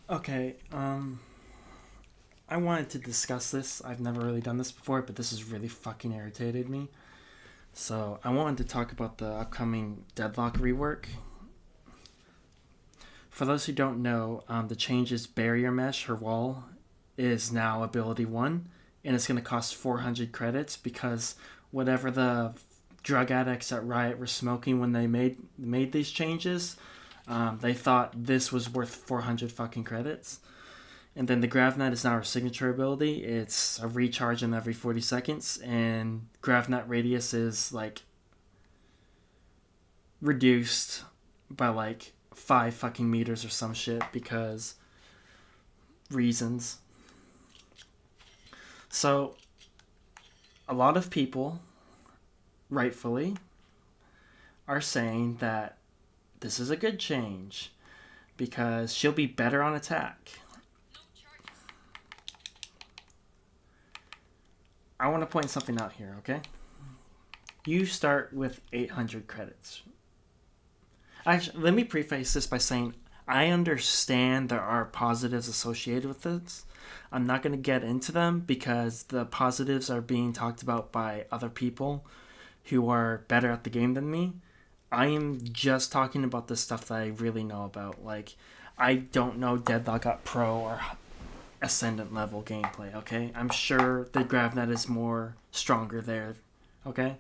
Okay, I wanted to discuss this. I've never really done this before, but this has really fucking irritated me. So, I wanted to talk about the upcoming Deadlock rework. For those who don't know, the changes barrier mesh, her wall, is now ability 1, and it's going to cost 400 credits because whatever the drug addicts at Riot were smoking when they made these changes, they thought this was worth 400 fucking credits. And then the GravNet is now our signature ability. It's a recharge in every 40 seconds, and GravNet radius is like reduced by like 5 fucking meters or some shit because reasons. So, a lot of people, rightfully, are saying that this is a good change because she'll be better on attack. I want to point something out here, okay? You start with 800 credits. Actually, let me preface this by saying I understand there are positives associated with this. I'm not going to get into them because the positives are being talked about by other people who are better at the game than me. I am just talking about the stuff that I really know about. Like, I don't know Deadlock got pro or ascendant level gameplay, okay? I'm sure the GravNet is more stronger there, okay?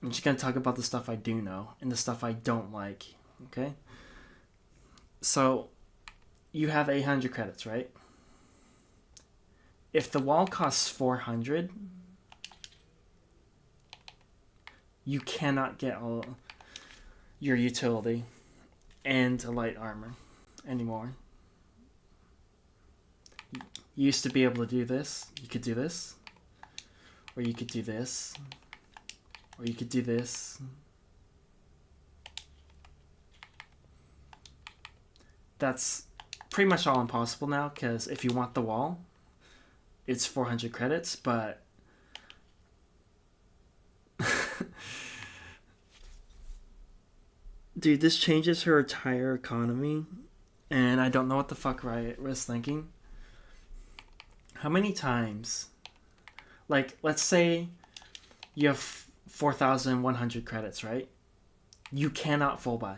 I'm just gonna talk about the stuff I do know and the stuff I don't like, okay? So, you have 800 credits, right? If the wall costs 400, you cannot get all your utility and a light armor anymore. You used to be able to do this. You could do this. Or you could do this. Or you could do this. That's pretty much all impossible now because if you want the wall, it's 400 credits, but dude, this changes her entire economy, and I don't know what the fuck Riot was thinking. How many times, like, let's say you have 4,100 credits, right? You cannot full buy.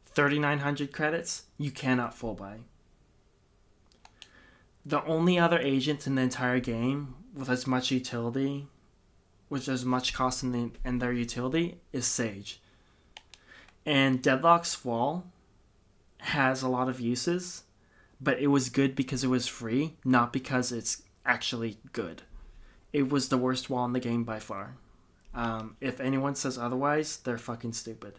3,900 credits, you cannot full buy. The only other agent in the entire game with as much utility, with as much cost in their utility, is Sage. And Deadlock's Wall has a lot of uses, but it was good because it was free, not because it's actually good. It was the worst wall in the game by far. If anyone says otherwise, they're fucking stupid.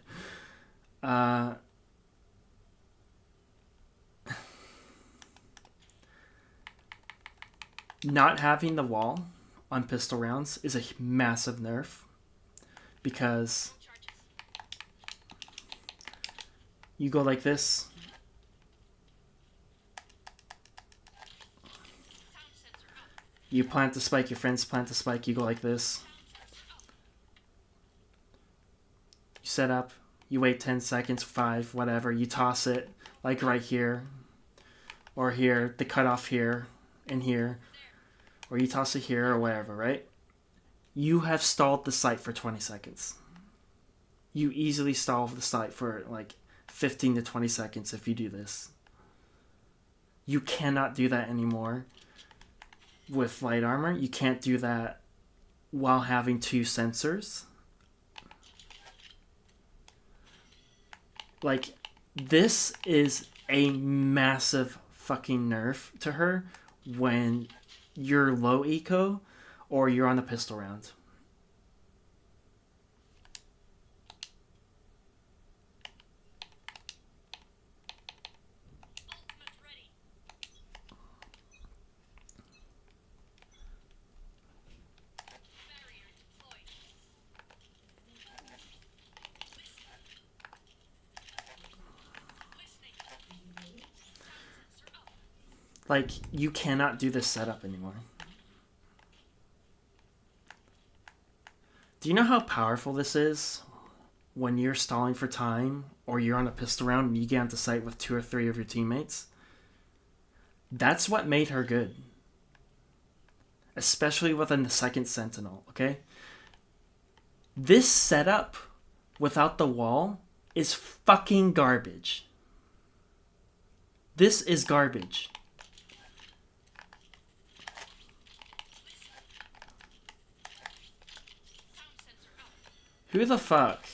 Not having the wall on pistol rounds is a massive nerf because you go like this. You plant the spike, your friends plant the spike, you go like this. You set up, you wait 10 seconds, 5, whatever, you toss it, like right here, or here, the cutoff here, and here, or you toss it here, or whatever, right? You have stalled the site for 20 seconds. You easily stall the site for like 15 to 20 seconds if you do this. You cannot do that anymore with light armor. You can't do that while having 2 sensors. Like, this is a massive fucking nerf to her when you're low eco or you're on a pistol round. Like, you cannot do this setup anymore. Do you know how powerful this is when you're stalling for time or you're on a pistol round and you get onto site with 2 or 3 of your teammates, that's what made her good. Especially within the second sentinel, okay? This setup without the wall is fucking garbage. This is garbage. Who the fuck?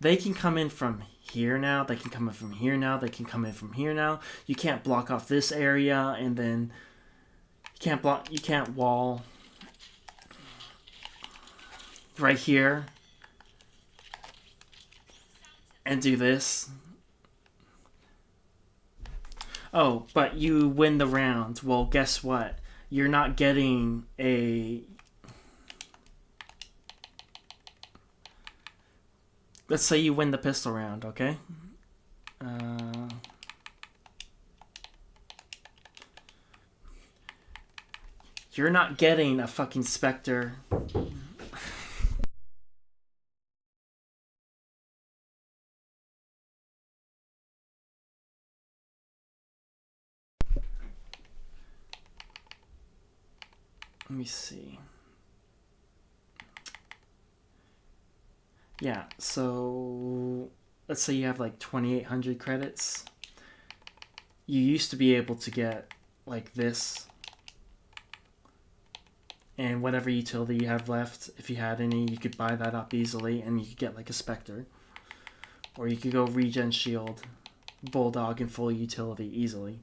They can come in from here now. They can come in from here now. They can come in from here now. You can't block off this area, and then you can't wall right here and do this. Oh, but you win the round. Well, guess what? You're not getting a... Let's say you win the pistol round, okay? You're not getting a fucking Spectre. Let me see. Yeah, so let's say you have like 2,800 credits. You used to be able to get like this. And whatever utility you have left, if you had any, you could buy that up easily and you could get like a Spectre. Or you could go regen shield, Bulldog, and full utility easily.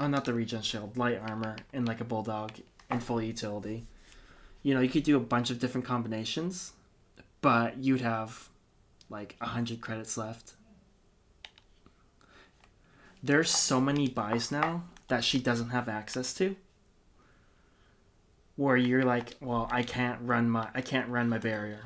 Oh, not the regen shield, light armor, and like a Bulldog and full utility. You know, you could do a bunch of different combinations, but you'd have like 100 credits left. There's so many buys now that she doesn't have access to, where you're like, well, I can't run my barrier.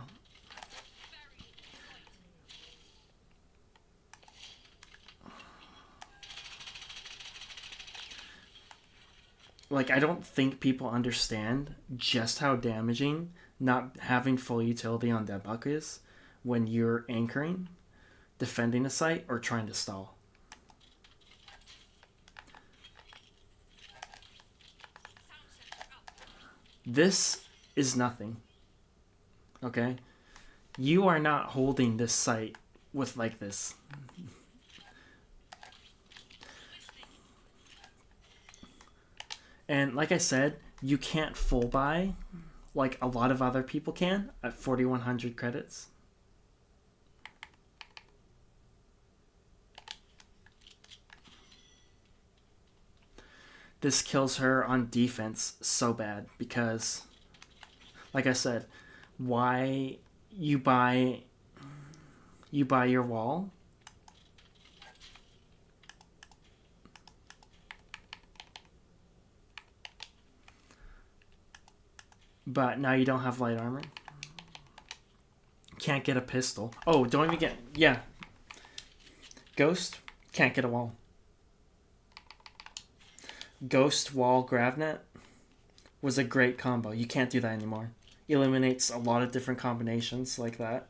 Like, I don't think people understand just how damaging not having full utility on Deadlock is when you're anchoring, defending a site, or trying to stall. This is nothing. Okay? You are not holding this site with like this. And like I said, you can't full buy like a lot of other people can at 4,100 credits. This kills her on defense so bad because, like I said, why you buy your wall. But now you don't have light armor. Can't get a pistol. Oh, don't even get... Yeah. Ghost, can't get a wall. Ghost, wall, Gravnet was a great combo. You can't do that anymore. Eliminates a lot of different combinations like that.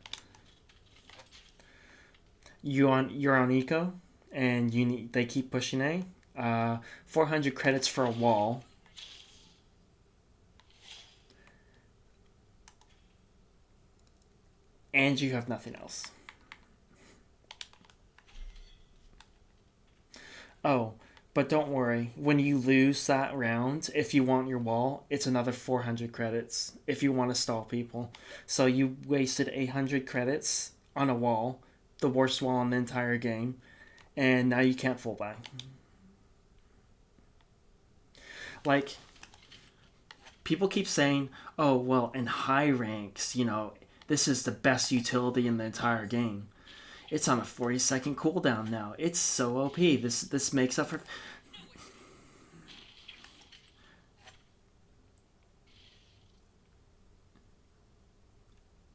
You're on eco, and they keep pushing A. 400 credits for a wall. And you have nothing else. Oh, but don't worry. When you lose that round, if you want your wall, it's another 400 credits if you want to stall people. So you wasted 800 credits on a wall, the worst wall in the entire game, and now you can't full buy. Like, people keep saying, oh, well, in high ranks, you know, this is the best utility in the entire game. It's on a 40-second cooldown now. It's so OP. This makes up for...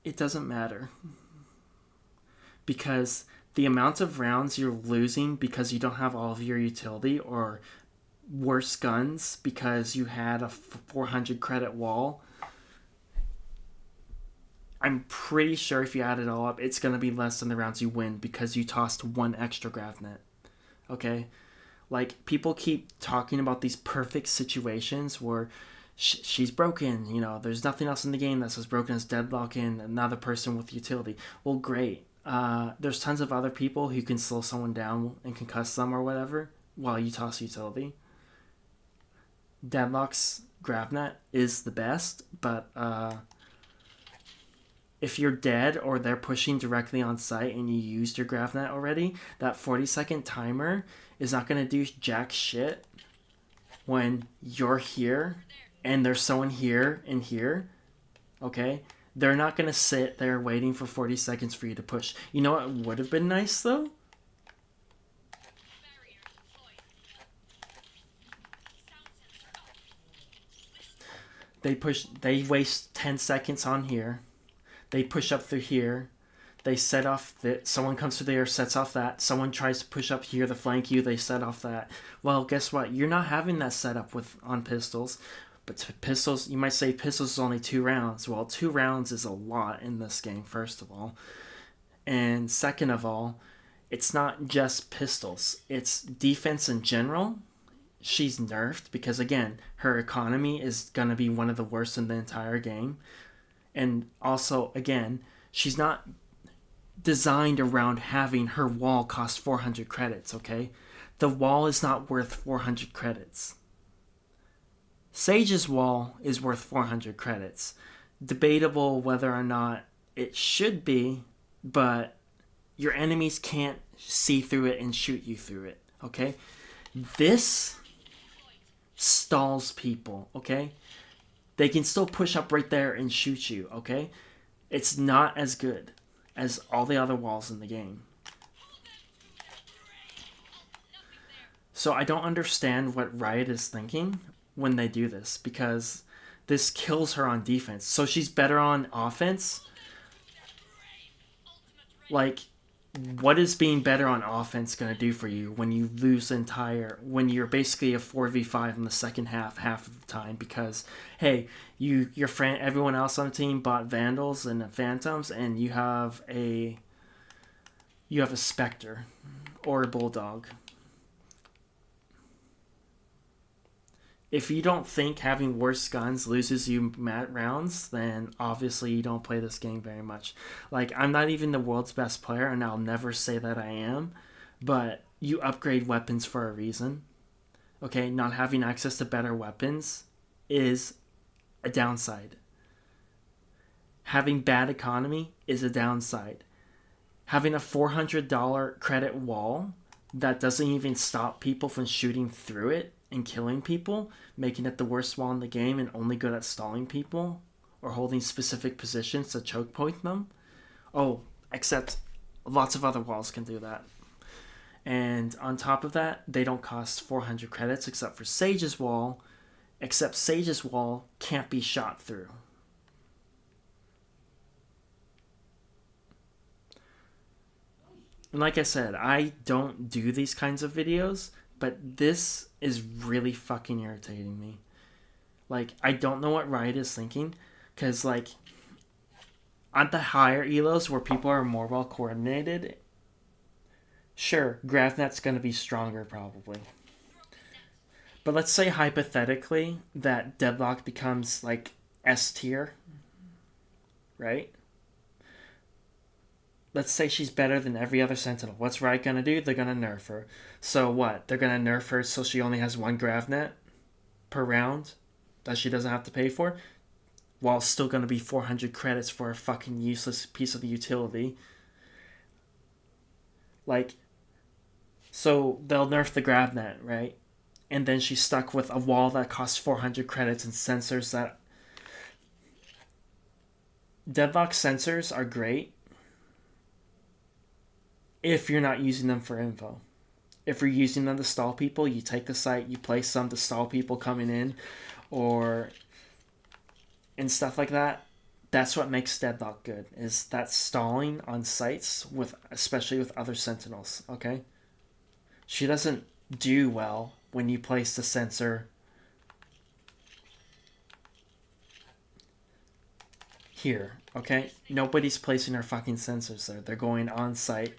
It doesn't matter. Because the amount of rounds you're losing because you don't have all of your utility, or worse guns because you had a 400 credit wall, I'm pretty sure if you add it all up, it's going to be less than the rounds you win because you tossed one extra gravnet. Okay? Like, people keep talking about these perfect situations where she's broken, you know, there's nothing else in the game that's as broken as Deadlock and another person with utility. Well, great. There's tons of other people who can slow someone down and concuss them or whatever while you toss utility. Deadlock's gravnet is the best, but if you're dead or they're pushing directly on site and you used your gravnet already, that 40-second timer is not going to do jack shit when you're here and there's someone here and here. Okay? They're not going to sit there waiting for 40 seconds for you to push. You know what would have been nice, though? They waste 10 seconds on here. They push up through here. They set off that. Someone comes through there, sets off that. Someone tries to push up here to flank you. They set off that. Well, guess what? You're not having that set up on pistols. But pistols, you might say pistols is only 2 rounds. Well, 2 rounds is a lot in this game, first of all. And second of all, it's not just pistols. It's defense in general. She's nerfed because, again, her economy is going to be one of the worst in the entire game. And also, again, she's not designed around having her wall cost 400 credits, okay? The wall is not worth 400 credits. Sage's wall is worth 400 credits. Debatable whether or not it should be, but your enemies can't see through it and shoot you through it, okay? This stalls people, okay? They can still push up right there and shoot you, okay? It's not as good as all the other walls in the game. So I don't understand what Riot is thinking when they do this, because this kills her on defense. So she's better on offense. Like, what is being better on offense going to do for you when you lose when you're basically a 4v5 in the second half of the time? Because, hey, your friend, everyone else on the team bought Vandals and Phantoms, and you have a Spectre or a Bulldog. If you don't think having worse guns loses you rounds, then obviously you don't play this game very much. Like, I'm not even the world's best player, and I'll never say that I am, but you upgrade weapons for a reason. Okay, not having access to better weapons is a downside. Having bad economy is a downside. Having a $400 credit wall that doesn't even stop people from shooting through it and killing people, making it the worst wall in the game and only good at stalling people or holding specific positions to choke point them. Oh, except lots of other walls can do that. And on top of that, they don't cost 400 credits except for Sage's wall, except Sage's wall can't be shot through. And like I said, I don't do these kinds of videos, but this is really fucking irritating me. Like, I don't know what Riot is thinking, because, like, at the higher elos where people are more well coordinated, sure, GravNet's going to be stronger probably. But let's say hypothetically that Deadlock becomes, like, S tier, right? Let's say she's better than every other Sentinel. What's Riot gonna do? They're gonna nerf her. So what? They're gonna nerf her so she only has 1 gravnet per round that she doesn't have to pay for, while still gonna be 400 credits for a fucking useless piece of utility. Like, so they'll nerf the gravnet, right? And then she's stuck with a wall that costs 400 credits and sensors that... Deadlock sensors are great if you're not using them for info. If you're using them to stall people, you take the site, you place some to stall people coming in, and stuff like that. That's what makes Deadlock good, is that stalling on sites, especially with other Sentinels, okay? She doesn't do well when you place the sensor here, okay? Nobody's placing their fucking sensors there. They're going on site.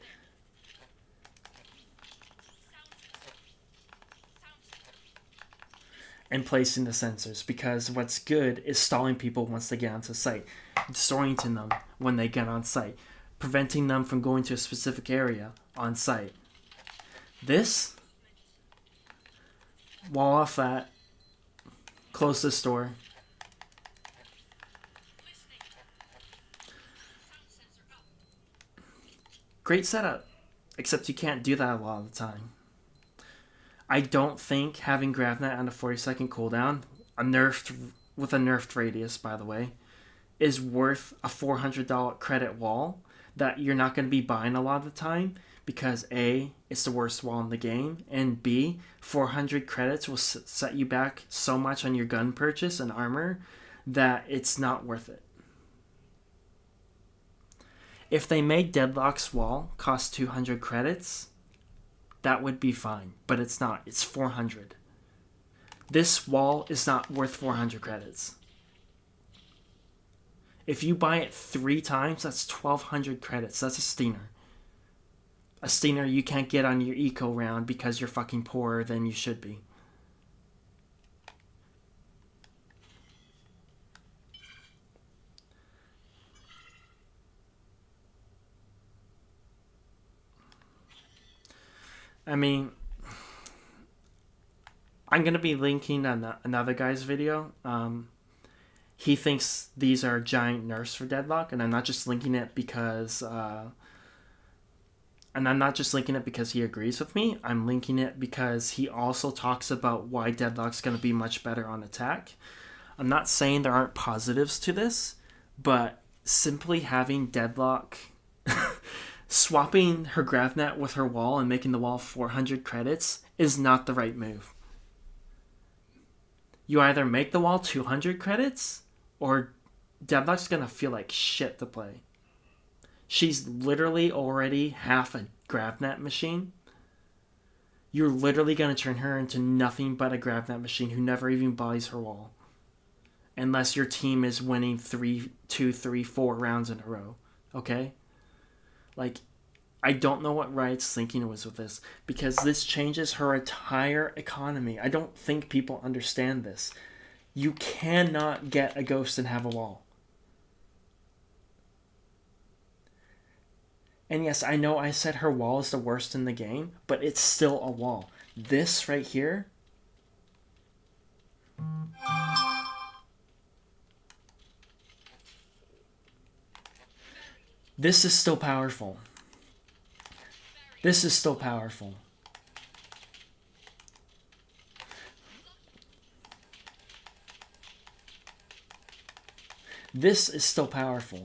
And placing the sensors, because what's good is stalling people once they get onto site, disorienting them when they get on site, preventing them from going to a specific area on site. This, wall off that, close this door. Great setup, except you can't do that a lot of the time. I don't think having GravNet on a 40-second cooldown, with a nerfed radius, by the way, is worth a $400 credit wall that you're not going to be buying a lot of the time, because A, it's the worst wall in the game, and B, 400 credits will set you back so much on your gun purchase and armor that it's not worth it. If they made Deadlock's wall cost 200 credits, that would be fine, but it's not. It's 400. This wall is not worth 400 credits. If you buy it 3 times, that's 1,200 credits. That's a Steiner. A Steiner you can't get on your eco round because you're fucking poorer than you should be. I mean, I'm going to be linking another guy's video. He thinks these are giant nerfs for Deadlock, and I'm not just linking it because... and I'm not just linking it because he agrees with me. I'm linking it because he also talks about why Deadlock's going to be much better on attack. I'm not saying there aren't positives to this, but simply having Deadlock... swapping her GravNet with her wall and making the wall 400 credits is not the right move. You either make the wall 200 credits, or Deadlock's gonna feel like shit to play. She's literally already half a GravNet machine. You're literally gonna turn her into nothing but a GravNet machine who never even buys her wall. Unless your team is winning 2, 3, 4 rounds in a row. Okay? Like, I don't know what Riot's thinking was with this, because this changes her entire economy. I don't think people understand this. You cannot get a ghost and have a wall. And yes, I know I said her wall is the worst in the game, but it's still a wall. This right here... This is still powerful. This is still powerful. This is still powerful.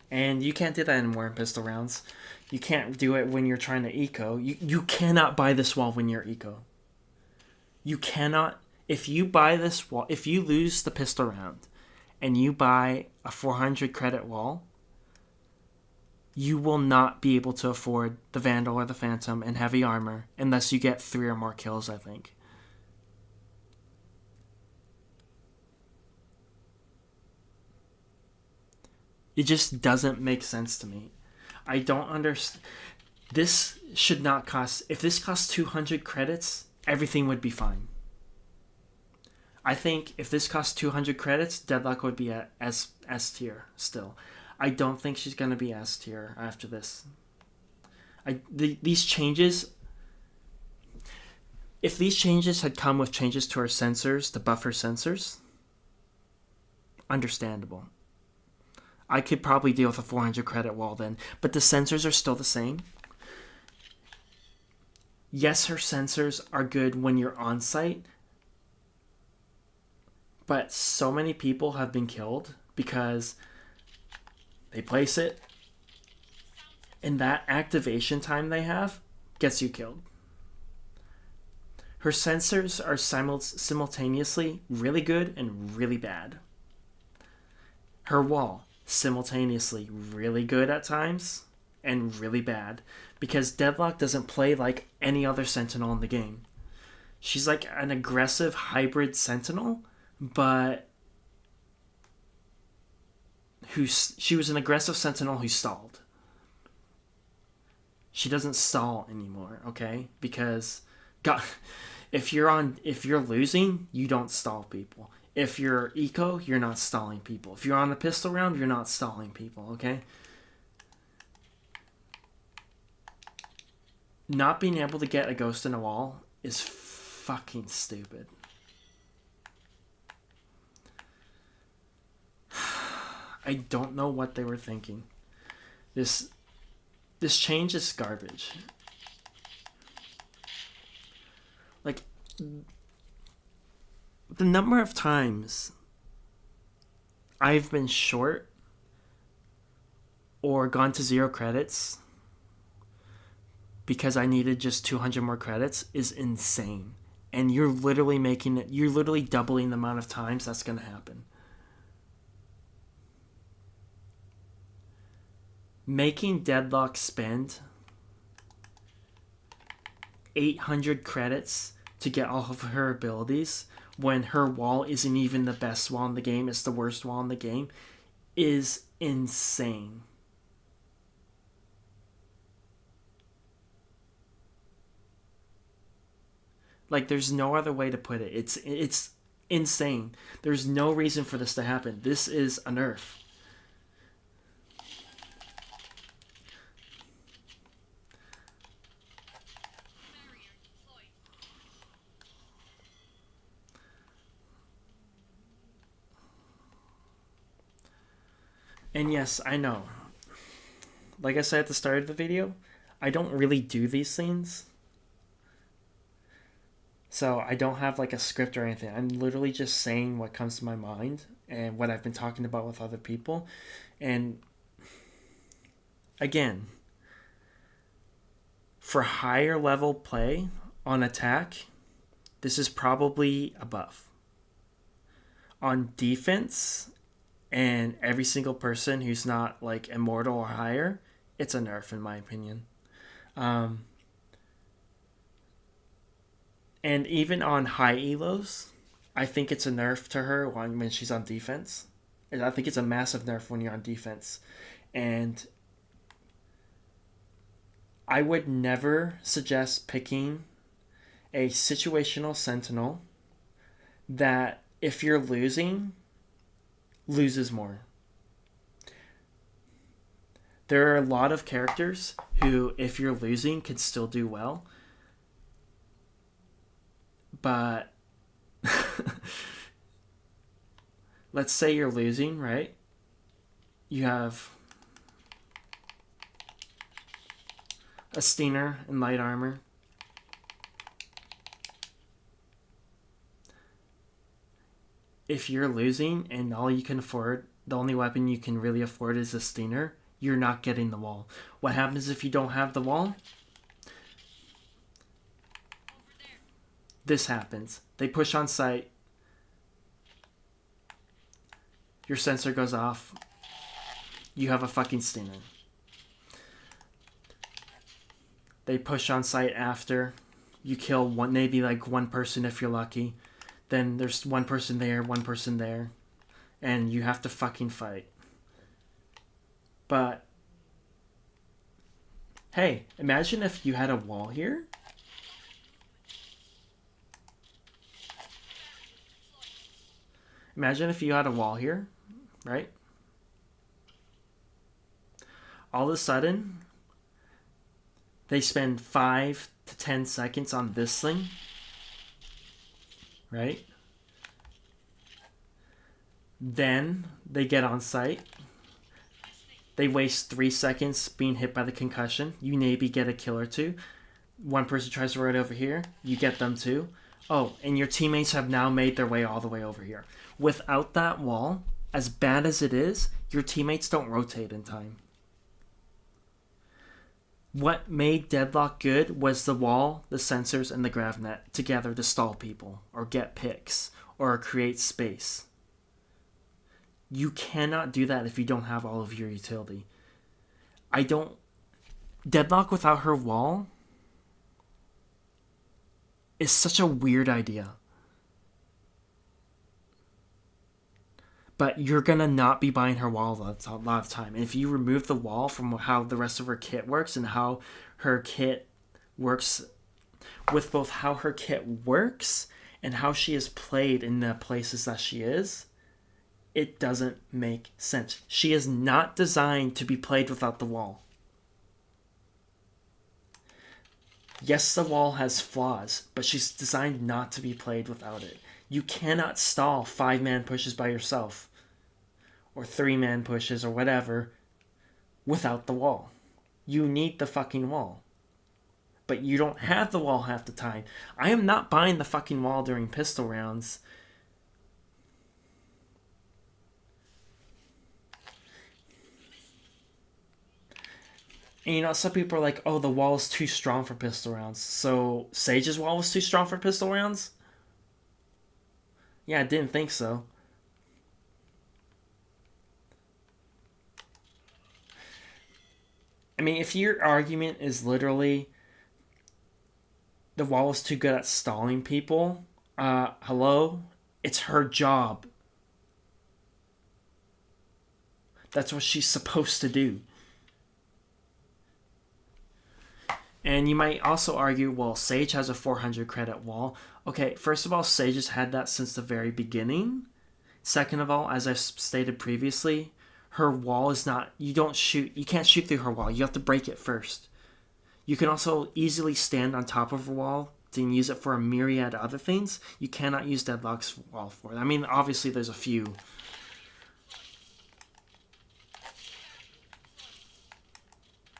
And you can't do that anymore in pistol rounds. You can't do it when you're trying to eco. You cannot buy this wall when you're eco. You cannot. If you buy this wall, if you lose the pistol round and you buy a 400 credit wall, you will not be able to afford the Vandal or the Phantom and heavy armor unless you get 3 or more kills, I think. It just doesn't make sense to me. I don't understand. This should not cost... If this costs 200 credits, everything would be fine. I think if this costs 200 credits, Deadlock would be at S tier still. I don't think she's going to be S tier after this. These changes... If these changes had come with changes to her sensors, to buff her sensors, understandable. I could probably deal with a 400 credit wall then. But the sensors are still the same. Yes, her sensors are good when you're on site. But so many people have been killed because they place it, and that activation time they have gets you killed. Her sensors are simultaneously really good and really bad. Her wall, simultaneously really good at times and really bad, because Deadlock doesn't play like any other Sentinel in the game. She's like an aggressive hybrid Sentinel, but she was an aggressive Sentinel who stalled. She doesn't stall anymore, okay? Because God, if you're losing, you don't stall people. If you're eco, you're not stalling people. If you're on a pistol round, you're not stalling people, okay? Not being able to get a ghost in a wall is fucking stupid. I don't know what they were thinking. This change is garbage. Like, the number of times I've been short or gone to 0 credits because I needed just 200 more credits is insane. And you're literally doubling the amount of times that's going to happen. Making Deadlock spend 800 credits to get all of her abilities when her wall isn't even the best wall in the game, it's the worst wall in the game, is insane. Like, there's no other way to put it. It's insane. There's no reason for this to happen. This is a nerf. And yes, I know. Like I said at the start of the video, I don't really do these things. So I don't have like a script or anything. I'm literally just saying what comes to my mind and what I've been talking about with other people. And again, for higher level play on attack, this is probably a buff. On defense, and every single person who's not like immortal or higher, it's a nerf in my opinion. And even on high elos, I think it's a nerf to her when she's on defense. And I think it's a massive nerf when you're on defense. And I would never suggest picking a situational sentinel that, if you're losing, loses more. There are a lot of characters who, if you're losing, can still do well. But let's say you're losing, right? You have a Steener in light armor. If you're losing and all you can afford, the only weapon you can really afford is a Steener, you're not getting the wall. What happens if you don't have the wall? This happens. They push on sight. Your sensor goes off. You have a fucking Steener. They push on sight after. You kill maybe like one person if you're lucky. Then there's one person there, and you have to fucking fight. But hey, imagine if you had a wall here. Imagine if you had a wall here, right? All of a sudden, they spend 5 to 10 seconds on this thing, right? Then they get on site. They waste 3 seconds being hit by the concussion. You maybe get a kill or two. One person tries to run over here. You get them too. Oh, and your teammates have now made their way all the way over here. Without that wall, as bad as it is, your teammates don't rotate in time. What made Deadlock good was the wall, the sensors, and the gravnet together to stall people, or get picks, or create space. You cannot do that if you don't have all of your utility. Deadlock without her wall is such a weird idea. But you're going to not be buying her wall a lot of the time. And if you remove the wall from how the rest of her kit works and how her kit works with both how her kit works and how she is played in the places that she is, it doesn't make sense. She is not designed to be played without the wall. Yes, the wall has flaws, but she's designed not to be played without it. You cannot stall 5-man pushes by yourself, or 3-man pushes, or whatever, without the wall. You need the fucking wall. But you don't have the wall half the time. I am not buying the fucking wall during pistol rounds. And you know, some people are like, oh, the wall is too strong for pistol rounds. So, Sage's wall was too strong for pistol rounds? Yeah, I didn't think so. I mean, if your argument is literally the wall is too good at stalling people, hello? It's her job. That's what she's supposed to do. And you might also argue, well, Sage has a 400 credit wall. Okay, first of all, Sage has had that since the very beginning. Second of all, as I've stated previously, her wall is not, you can't shoot through her wall. You have to break it first. You can also easily stand on top of her wall and use it for a myriad of other things. You cannot use Deadlock's wall for it. I mean, obviously there's a few.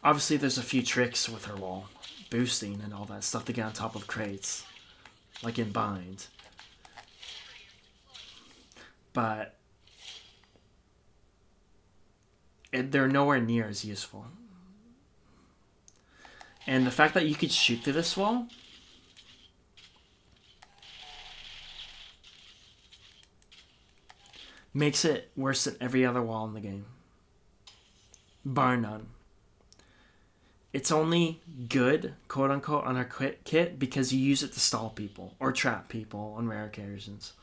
Obviously there's a few tricks with her wall. Boosting and all that stuff to get on top of crates. Like in Bind. But they're nowhere near as useful. And the fact that you could shoot through this wall makes it worse than every other wall in the game. Bar none. It's only good, quote unquote, on her kit because you use it to stall people or trap people on rare occasions.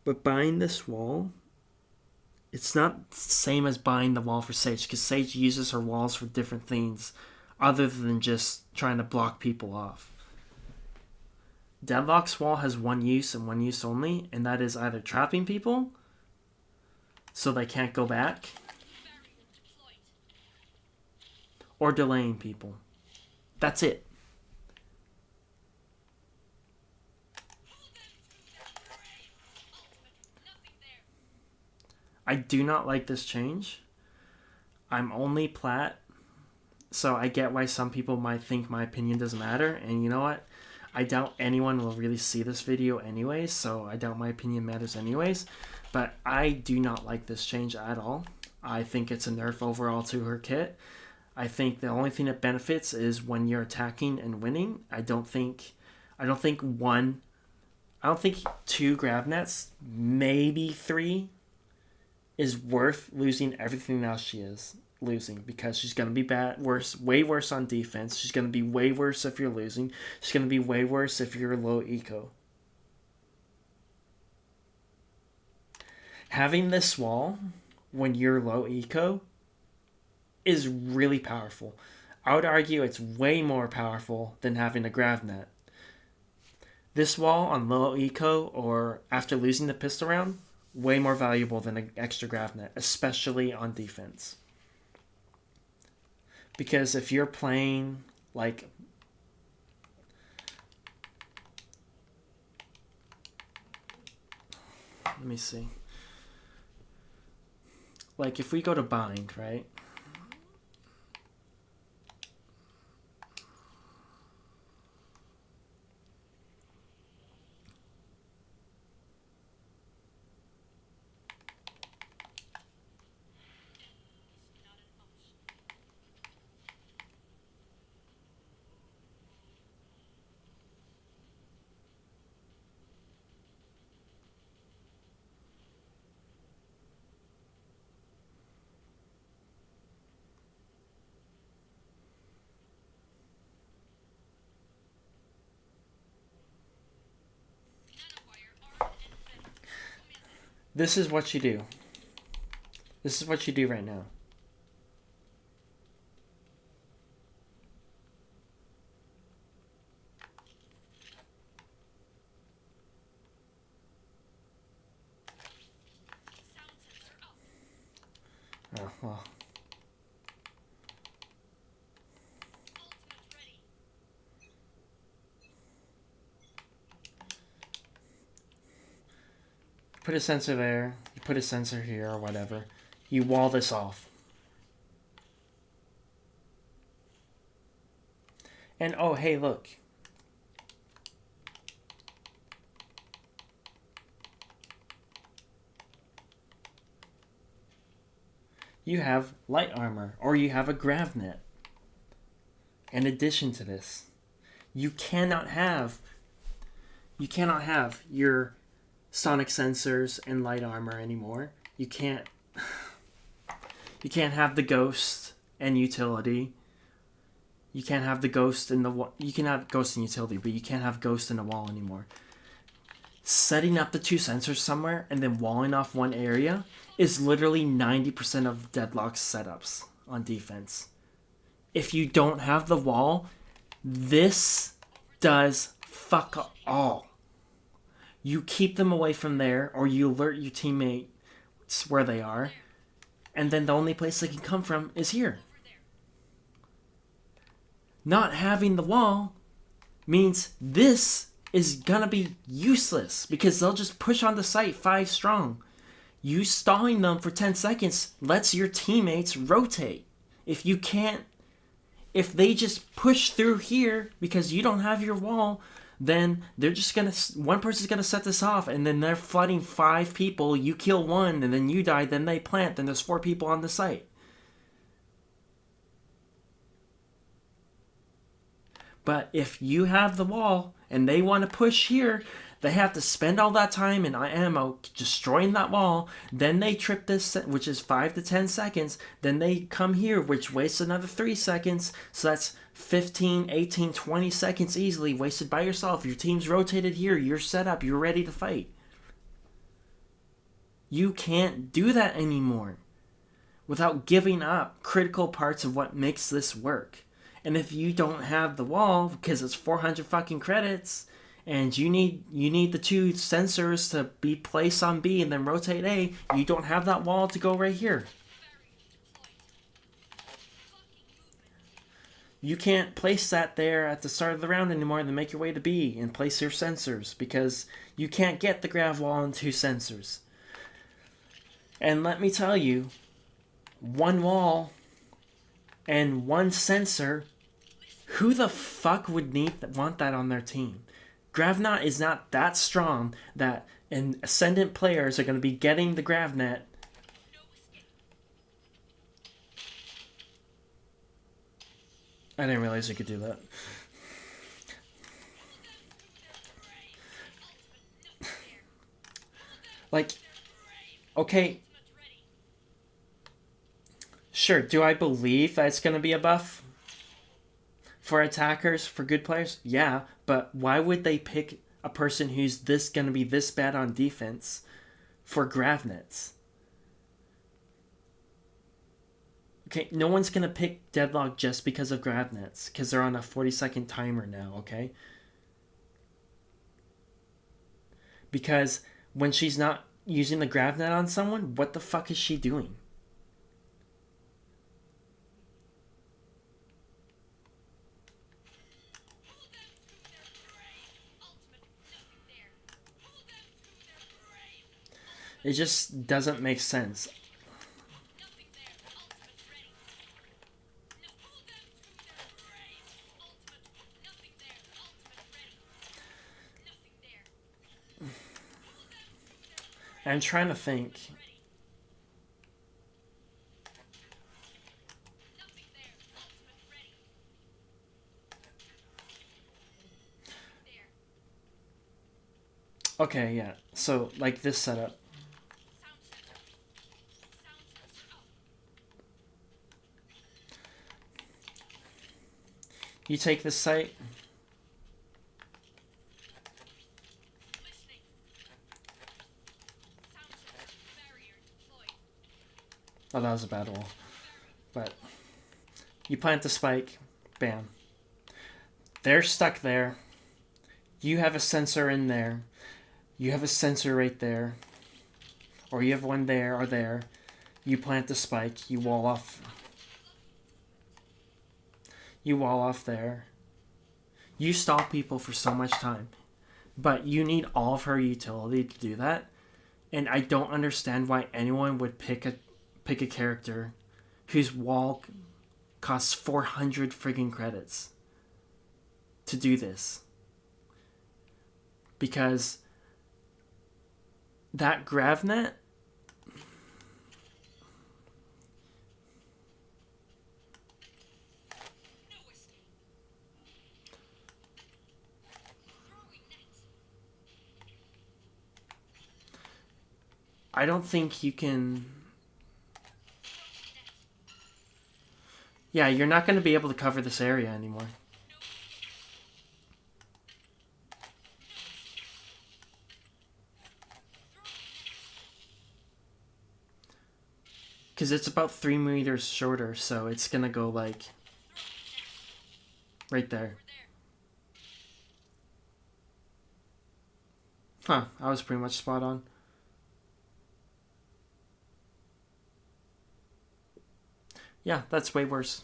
But buying this wall, it's not the same as buying the wall for Sage, because Sage uses her walls for different things other than just trying to block people off. Deadlock's wall has one use and one use only, and that is either trapping people so they can't go back, or delaying people. That's it. I do not like this change. I'm only plat, so I get why some people might think my opinion doesn't matter, and you know what? I doubt anyone will really see this video anyways, so I doubt my opinion matters anyways, but I do not like this change at all. I think it's a nerf overall to her kit. I think the only thing that benefits is when you're attacking and winning. I don't think 2 grab nets, maybe 3, is worth losing everything else she is losing, because she's going to be way worse on defense. She's going to be way worse if you're losing. She's going to be way worse if you're low eco. Having this wall when you're low eco is really powerful. I would argue it's way more powerful than having a grav net. This wall on low eco or after losing the pistol round, way more valuable than an extra grav net, especially on defense. Because if you're playing like let me see. Like if we go to Bind, right? This is what you do. This is what you do right now. Oh, well. Put a sensor there, you put a sensor here or whatever. You wall this off. And oh, hey, look. You have light armor, or you have a grav net. In addition to this, you cannot have your sonic sensors and light armor anymore. You can't have the ghost and utility. You can't have the ghost in the wall. You can have ghost and utility, but you can't have ghost in the wall anymore. Setting up the two sensors somewhere and then walling off one area is literally 90% of Deadlock's setups on defense. If you don't have the wall, this does fuck all. You keep them away from there, or you alert your teammates where they are, and then the only place they can come from is here. Not having the wall means this is gonna be useless because they'll just push on the site 5 strong. You stalling them for 10 seconds lets your teammates rotate. If they just push through here because you don't have your wall, then they're just gonna, one person's gonna set this off, and then they're flooding 5 people, you kill 1, and then you die, then they plant, then there's 4 people on the site. But if you have the wall, and they want to push here, they have to spend all that time and ammo destroying that wall, then they trip this, which is 5 to 10 seconds, then they come here, which wastes another 3 seconds, so that's 15, 18, 20 seconds easily wasted by yourself. Your team's rotated here, you're set up, you're ready to fight. You can't do that anymore without giving up critical parts of what makes this work. And if you don't have the wall, because it's 400 fucking credits, and you need the 2 sensors to be placed on B and then rotate A, you don't have that wall to go right here. You can't place that there at the start of the round anymore and then make your way to B and place your sensors, because you can't get the grav wall and 2 sensors. And let me tell you, 1 wall and 1 sensor, who the fuck would want that on their team? GravNet is not that strong that Ascendant players are going to be getting the GravNet. I didn't realize you could do that. Like, okay. Sure, do I believe that it's going to be a buff for attackers, for good players? Yeah, but why would they pick a person who's going to be this bad on defense for GravNets? Okay, no one's going to pick Deadlock just because of GravNets, because they're on a 40-second timer now, okay? Because when she's not using the GravNet on someone, what the fuck is she doing? It just doesn't make sense. I'm trying to think. Okay, yeah. So, like this setup. You take this site. Oh, that was a bad wall. But you plant the spike, bam. They're stuck there. You have a sensor in there. You have a sensor right there. Or you have one there or there. You plant the spike. You wall off. You wall off there. You stall people for so much time. But you need all of her utility to do that. And I don't understand why anyone would pick a character whose wall costs 400 friggin' credits to do this. Because that GravNet, I don't think you can... Yeah, you're not going to be able to cover this area anymore. Because it's about 3 meters shorter, so it's going to go like... right there. Huh, I was pretty much spot on. Yeah, that's way worse.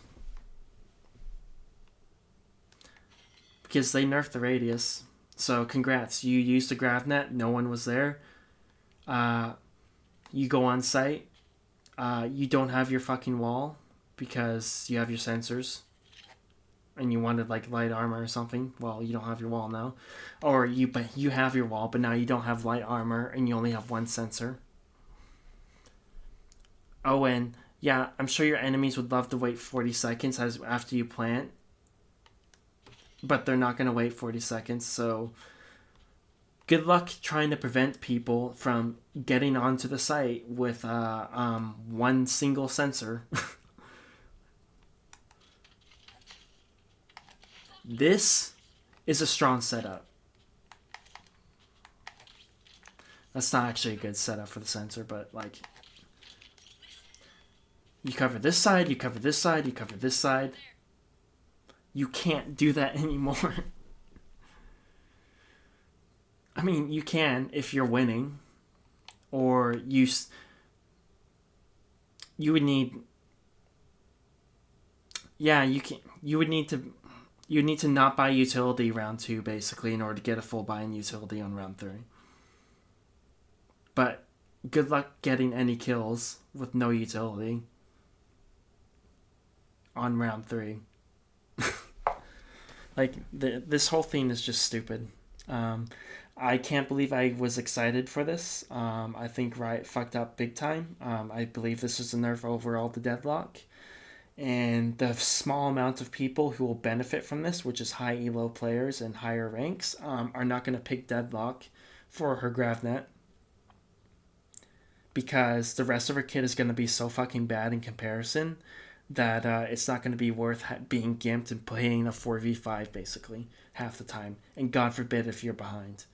Because they nerfed the radius. So congrats, you used the GravNet, no one was there. You go on site. You don't have your fucking wall because you have your sensors. And you wanted like light armor or something. Well, you don't have your wall now. Or you have your wall, but now you don't have light armor and you only have one sensor. Oh, and yeah, I'm sure your enemies would love to wait 40 seconds after you plant. But they're not going to wait 40 seconds, so good luck trying to prevent people from getting onto the site with one single sensor. This is a strong setup. That's not actually a good setup for the sensor, but like... You cover this side, you cover this side, you cover this side. You can't do that anymore. I mean, you can if you're winning. Or you would need... Yeah, you would need to not buy utility round 2, basically, in order to get a full buy-in utility on round 3. But good luck getting any kills with no utility on round 3. Like, this whole thing is just stupid. I can't believe I was excited for this. I think Riot fucked up big time. I believe this is a nerf overall to Deadlock. And the small amount of people who will benefit from this, which is high elo players and higher ranks, are not going to pick Deadlock for her GravNet. Because the rest of her kit is going to be so fucking bad in comparison that it's not going to be worth being gimped and playing a 4v5 basically half the time. And God forbid if you're behind.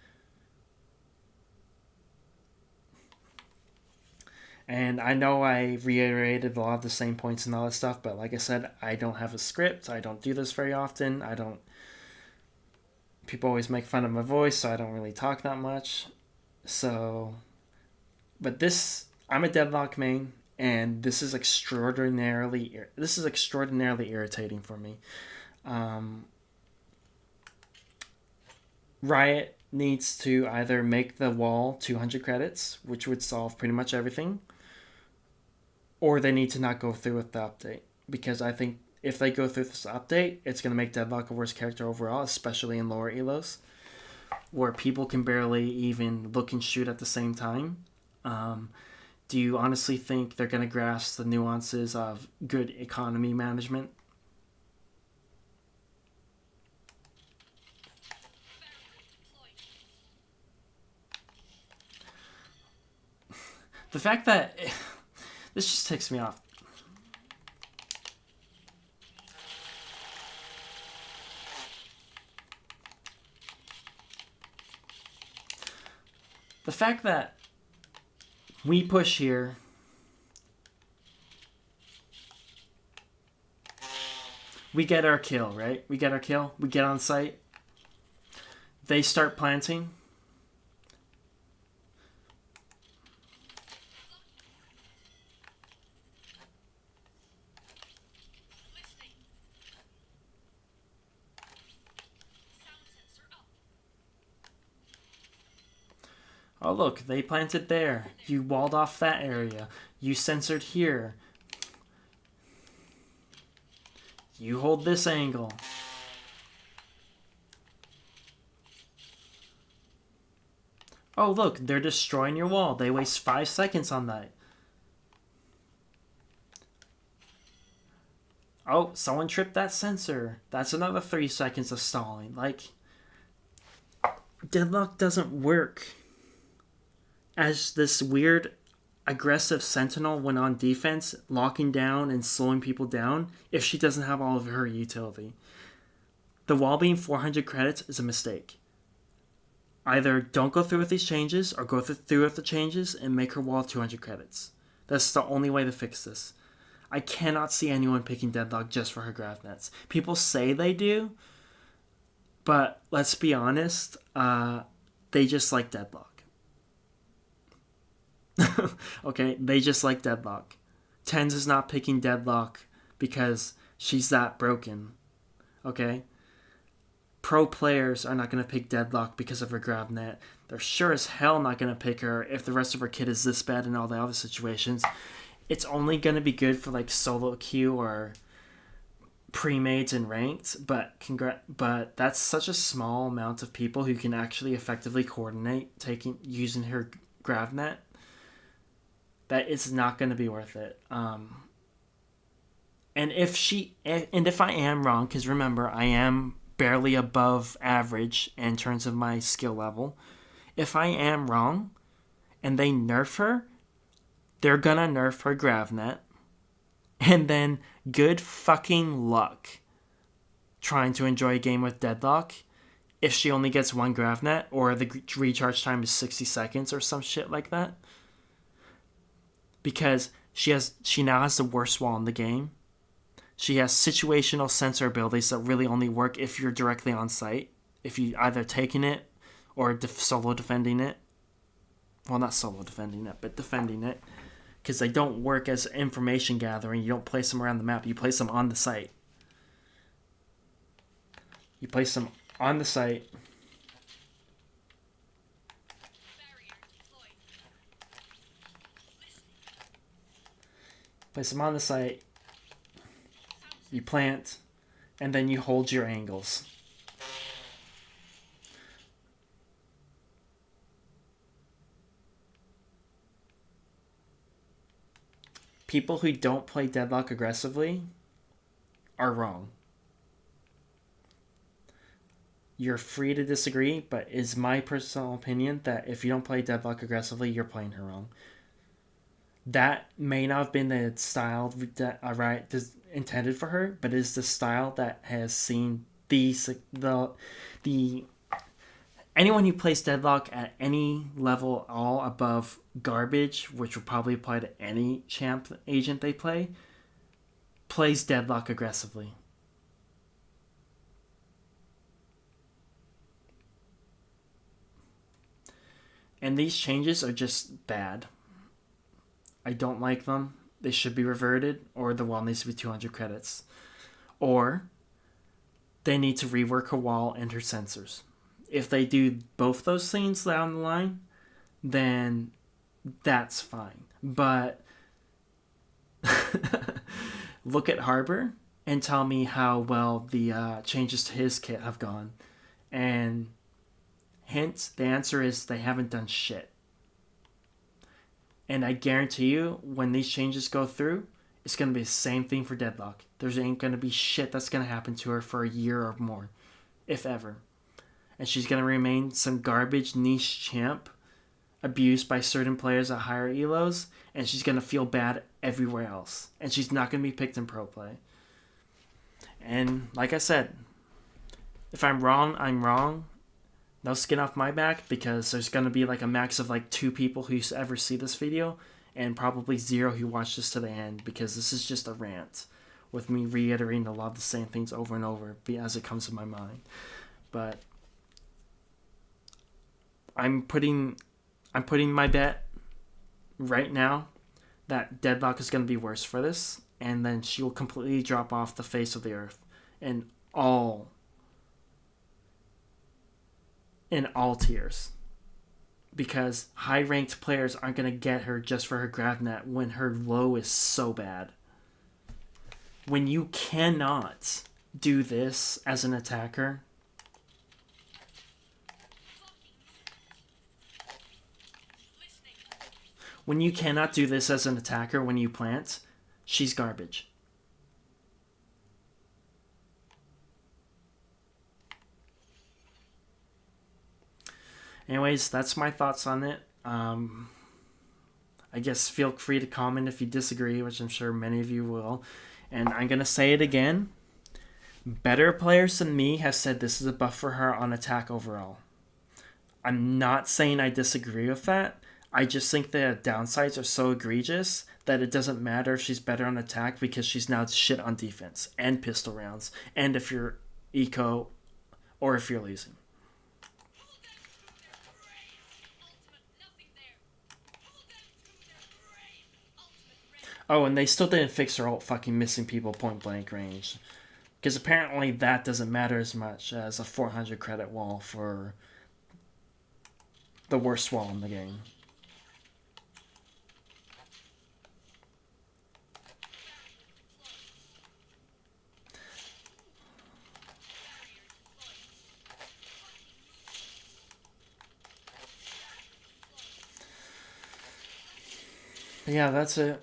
And I know I reiterated a lot of the same points and all that stuff, but like I said, I don't have a script. I don't do this very often. People always make fun of my voice, so I don't really talk that much. So, but I'm a Deadlock main. And this is extraordinarily irritating for me. Riot needs to either make the wall 200 credits, which would solve pretty much everything, or they need to not go through with the update. Because I think if they go through this update, it's going to make Deadlock a worse character overall, especially in lower elos, where people can barely even look and shoot at the same time. Do you honestly think they're going to grasp the nuances of good economy management? The fact that... This just ticks me off. The fact that we push here We get our kill, right? We get our kill. We get on site. They start planting. Oh, look, they planted there. You walled off that area. You censored here. You hold this angle. Oh, look, they're destroying your wall. They waste 5 seconds on that. Oh, someone tripped that sensor. That's another 3 seconds of stalling. Like, Deadlock doesn't work as this weird aggressive sentinel when on defense, locking down and slowing people down if she doesn't have all of her utility. The wall being 400 credits is a mistake. Either don't go through with these changes or go through with the changes and make her wall 200 credits. That's the only way to fix this. I cannot see anyone picking Deadlock just for her grav nets. People say they do, but let's be honest, they just like Deadlock. Okay, they just like Deadlock. Tens is not picking Deadlock because she's that broken. Okay? Pro players are not going to pick Deadlock because of her grav net. They're sure as hell not going to pick her if the rest of her kit is this bad in all the other situations. It's only going to be good for like solo queue or pre-mades and ranked, but that's such a small amount of people who can actually effectively coordinate using her grav net that it's not going to be worth it. And if I am wrong, because remember, I am barely above average in terms of my skill level. If I am wrong and they nerf her, they're gonna nerf her gravnet. And then good fucking luck trying to enjoy a game with Deadlock if she only gets one gravnet or the recharge time is 60 seconds or some shit like that. Because she now has the worst wall in the game. She has situational sensor abilities that really only work if you're directly on site. If you either taking it or solo defending it. Well, not solo defending it, but defending it. Because they don't work as information gathering. You don't place them around the map. You place them on the site. You place them on the site. Place them on the site. You plant, and then you hold your angles. People who don't play Deadlock aggressively are wrong. You're free to disagree, but it's my personal opinion that if you don't play Deadlock aggressively, you're playing her wrong. That may not have been the style that Riot intended for her, but is the style that has seen the anyone who plays Deadlock at any level all above garbage, which will probably apply to any champ agent they play, plays Deadlock aggressively. And these changes are just bad. I don't like them. They should be reverted, or the wall needs to be 200 credits. Or they need to rework her wall and her sensors. If they do both those things down the line, then that's fine. But look at Harbor and tell me how well the changes to his kit have gone. And hint, the answer is they haven't done shit. And I guarantee you, when these changes go through, it's going to be the same thing for Deadlock. There ain't going to be shit that's going to happen to her for a year or more, if ever. And she's going to remain some garbage niche champ abused by certain players at higher elos, and she's going to feel bad everywhere else. And she's not going to be picked in pro play. And like I said, if I'm wrong, I'm wrong. No skin off my back, because there's going to be like a max of like 2 people who ever see this video, and probably 0 who watch this to the end, because this is just a rant. with me reiterating a lot of the same things over and over as it comes to my mind. But I'm putting my bet right now that Deadlock is going to be worse for this, and then she will completely drop off the face of the earth in all tiers. Because high-ranked players aren't going to get her just for her GravNet when her low is so bad. When you cannot do this as an attacker, when you plant, she's garbage. Anyways, that's my thoughts on it. I guess feel free to comment if you disagree, which I'm sure many of you will. And I'm going to say it again. Better players than me have said this is a buff for her on attack overall. I'm not saying I disagree with that. I just think the downsides are so egregious that it doesn't matter if she's better on attack because she's now shit on defense and pistol rounds and if you're eco or if you're losing. Oh, and they still didn't fix her ult fucking missing people point blank range. Because apparently that doesn't matter as much as a 400 credit wall for the worst wall in the game. But yeah, that's it.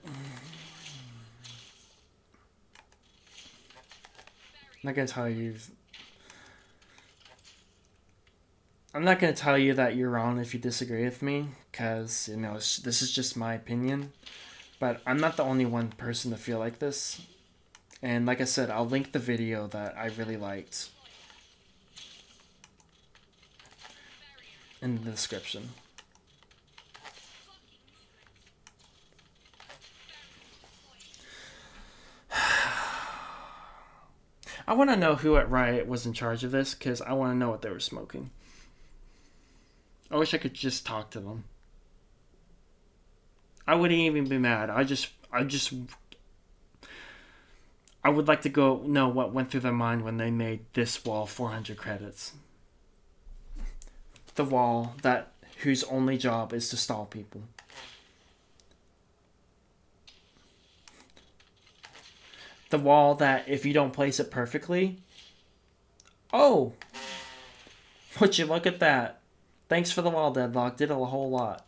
I'm not gonna tell you that you're wrong if you disagree with me, because this is just my opinion. But I'm not the only one person to feel like this. And like I said, I'll link the video that I really liked in the description. I want to know who at Riot was in charge of this, because I want to know what they were smoking. I wish I could just talk to them. I wouldn't even be mad. I would like to know what went through their mind when they made this wall 400 credits. The wall whose only job is to stall people. The wall that if you don't place it perfectly, oh, would you look at that? Thanks for the wall, Deadlock. Did a whole lot.